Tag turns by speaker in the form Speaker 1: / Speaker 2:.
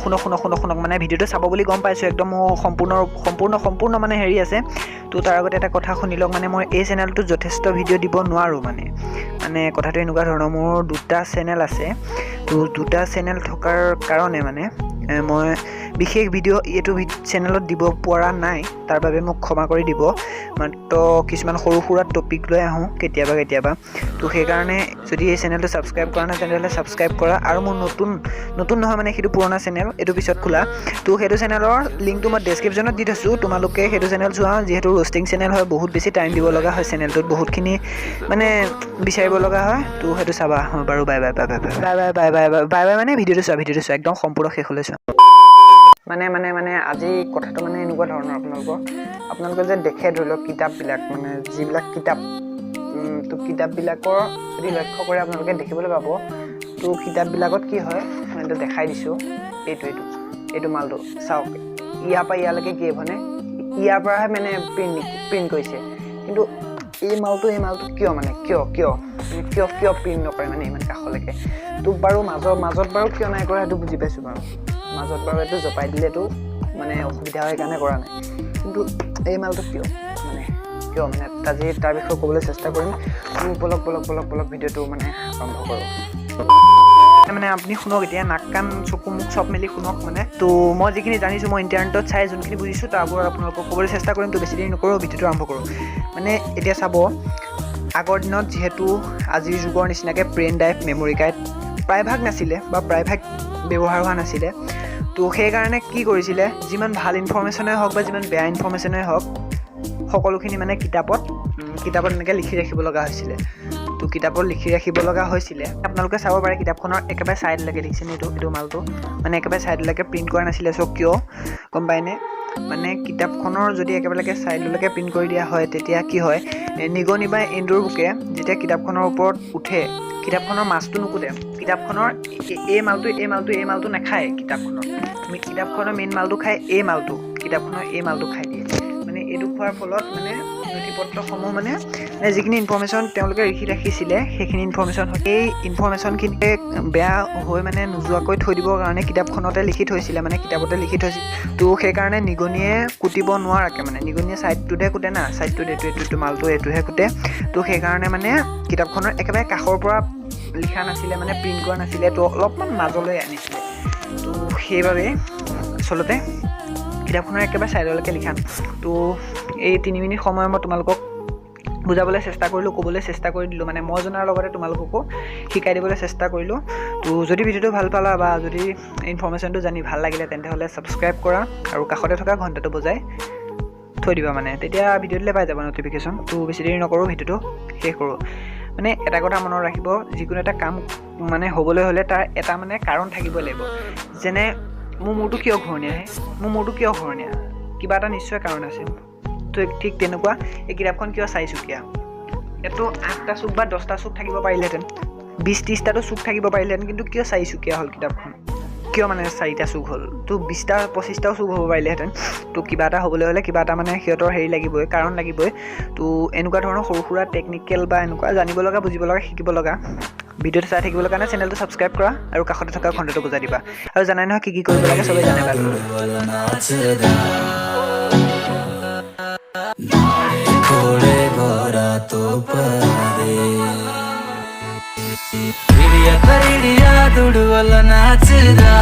Speaker 1: শুনক মানে ভিডিঅ'টো চাব বুলি গম পাইছোঁ একদম সম্পূৰ্ণ মানে হেৰি আছে তো তাৰ আগতে এটা কথা শুনি লওক মানে মই এই চেনেলটোত যথেষ্ট ভিডিঅ' দিব নোৱাৰোঁ মানে কথাটো এনেকুৱা ধৰণৰ মোৰ দুটা চেনেল আছে তো দুটা চেনেল থকাৰ কাৰণে মানে মই বিশেষ ভিডিঅ' এইটো চেনেলত দিব পৰা নাই তাৰ বাবে মোক ক্ষমা কৰি দিব মাত্ৰ কিছুমান সৰু সুৰা টপিক লৈ আহোঁ কেতিয়াবা তো সেইকাৰণে যদি এই চেনেলটো ছাবস্ক্ৰাইব কৰা নাই তেনেহ'লে ছাবস্ক্ৰাইব কৰা আৰু মোৰ নতুন নহয় মানে সেইটো পুৰণা চেনেল এইটো পিছত খোলা তো সেইটো চেনেলৰ লিংকটো মই ডেছক্ৰিপশ্যনত দি থৈছোঁ তোমালোকে সেইটো চেনেল চোৱা যিহেতু ৰ'ষ্টিং চেনেল হয় বহুত বেছি টাইম দিব লগা হয় চেনেলটোত বহুতখিনি মানে বিচাৰিব লগা হয় তো সেইটো চাবা বাৰু বাই মানে ভিডিঅ'টো চোৱা একদম সম্পূৰ্ণ শেষলৈ চোৱা মানে আজি কথাটো মানে এনেকুৱা ধৰণৰ আপোনালোকে যে দেখে ধৰি লওক কিতাপবিলাক মানে যিবিলাক কিতাপ তো কিতাপবিলাকৰ যদি লক্ষ্য কৰে আপোনালোকে দেখিবলৈ পাব তো কিতাপবিলাকত কি হয় মই এইটো দেখাই দিছোঁ এইটো মালটো চাওক ইয়াৰ পৰা ইয়ালৈকে কি মানে ইয়াৰ পৰাহে মানে প্ৰিণ্ট কৰিছে কিন্তু এই মালটো কিয় মানে কিয় প্ৰিণ্ট নকৰে মানে ইমান কাষলৈকে তো বাৰু মাজত বাৰু কিয় নাই কৰা সেইটো বুজি পাইছোঁ বাৰু মাজত বাৰু এইটো জপাই দিলেতো মানে অসুবিধা হয় কাৰণে কৰা নাই কিন্তু এই মালটো কিয় মানে আজি তাৰ বিষয়ে ক'বলৈ চেষ্টা কৰিম বলক ভিডিঅ'টো মানে আৰম্ভ কৰোঁ মানে আপুনি শুনক এতিয়া নাক কাণ চকু মুখ চব মেলি শুনক মানে তো মই যিখিনি জানিছোঁ মই ইণ্টাৰনেটত চাই যোনখিনি বুজিছোঁ তাৰ ওপৰত আপোনালোকক ক'বলৈ চেষ্টা কৰিম তো বেছি দেৰি নকৰোঁ ভিডিঅ'টো আৰম্ভ কৰোঁ মানে এতিয়া চাব আগৰ দিনত যিহেতু আজিৰ যুগৰ নিচিনাকৈ পেন ড্ৰাইভ মেমৰি কাৰ্ড প্ৰায়ভাগ নাছিলে বা প্ৰায়ভাগ ব্যৱহাৰ হোৱা নাছিলে তো সেইকাৰণে কি কৰিছিলে যিমান ভাল ইনফৰ্মেশ্যনেই হওক বা যিমান বেয়া ইনফৰ্মেশ্যনেই হওক সকলোখিনি মানে কিতাপত এনেকৈ লিখি ৰাখিব লগা হৈছিলে তো কিতাপত লিখি ৰাখিব লগা হৈছিলে আপোনালোকে চাব পাৰে কিতাপখনৰ একেবাৰে ছাইডলৈকে লিখিছে এইটো মালটো মানে একেবাৰে ছাইডলৈকে প্ৰিণ্ট কৰা নাছিলে চ' কিয় গম পায়নে মানে কিতাপখনৰ যদি একেবাৰে ছাইডলৈকে প্ৰিণ্ট কৰি দিয়া হয় তেতিয়া কি হয় নিগনি বা এন্দুৰ বুকে যেতিয়া কিতাপখনৰ ওপৰত উঠে কিতাপখনৰ মাছটো নুকুটে কিতাপখনৰ এই মালটো নাখায় কিতাপখনৰ মেইন মালটো খায় কিতাপখনৰ এই মালটো খাই দিয়ে মানে এইটো খোৱাৰ ফলত মানে নথিপত্ৰসমূহ মানে যিখিনি ইনফৰ্মেশ্যন তেওঁলোকে লিখি ৰাখিছিলে সেইখিনি ইনফৰ্মেশ্যন এই ইনফৰ্মেশ্যনখিনি বেয়া হৈ মানে নোযোৱাকৈ থৈ দিবৰ কাৰণে কিতাপতে লিখি থৈছিল তো সেইকাৰণে নিগনিয়ে কুটিব নোৱাৰাকৈ মানে নিগনিয়ে ছাইডটোতে কুটে না ছাইডটোত এইটো মালটো এইটোহে কুটে তো সেইকাৰণে মানে কিতাপখনৰ একেবাৰে কাষৰ পৰা লিখা নাছিলে মানে প্ৰিণ্ট কৰা নাছিলে তো অলপমান মাজলৈ আনিছিলে তো সেইবাবে আচলতে কিতাপখনৰ একেবাৰে ছাইডলৈকে লিখা তো এই 3 মিনিট সময় মই তোমালোকক বুজাবলৈ চেষ্টা কৰিলোঁ ক'বলৈ চেষ্টা কৰি দিলোঁ মানে মই জনাৰ লগতে তোমালোককো শিকাই দিবলৈ চেষ্টা কৰিলোঁ তো যদি ভিডিঅ'টো ভাল পালা বা যদি ইনফৰ্মেশ্যনটো জানি ভাল লাগিলে তেন্তে ছাবস্ক্ৰাইব কৰা আৰু কাষতে থকা ঘণ্টাটো বজাই থৈ দিবা মানে তেতিয়া ভিডিঅ'টোলৈ পাই যাব ন'টিফিকেশ্যন তো বেছি দেৰি নকৰোঁ ভিডিঅ'টো শেষ কৰোঁ মানে এটা কথা মনত ৰাখিব যিকোনো এটা কাম মানে হ'বলৈ হ'লে তাৰ এটা মানে কাৰণ থাকিব লাগিব যেনে মোৰ মূৰটো কিয় ঘূৰণীয়া কিবা এটা নিশ্চয় কাৰণ আছে তো ঠিক তেনেকুৱা এই কিতাপখন কিয় 4 চুকীয়া এইটো 8টা চুক বা 10টা চুক থাকিব পাৰিলেহেঁতেন 20-30টাতো চুক থাকিব পাৰিলেহেঁতেন কিন্তু কিয় 4 চুকীয়া হ'ল কিতাপখন কিয় মানে 4টা চুক হ'ল তো 20টা-25টাও চুক হ'ব পাৰিলেহেঁতেন তো কিবা এটা হ'বলৈ হ'লে কিবা এটা মানে সিহঁতৰ হেৰি লাগিবই কাৰণ লাগিবই তো এনেকুৱা ধৰণৰ সৰু সুৰা টেকনিকেল বা এনেকুৱা জানিব লগা বুজিব লগা শিকিব লগা ভিডিঅ'টো চাই থাকিবলৈ কাৰণে চেনেলটো ছাবস্ক্ৰাইব কৰা আৰু কাষতে থকা ঘণ্টাটো বজাই দিবা আৰু জানাই নহয় কি কৰিব লাগে চবেই জানে
Speaker 2: दुडवल नाचदा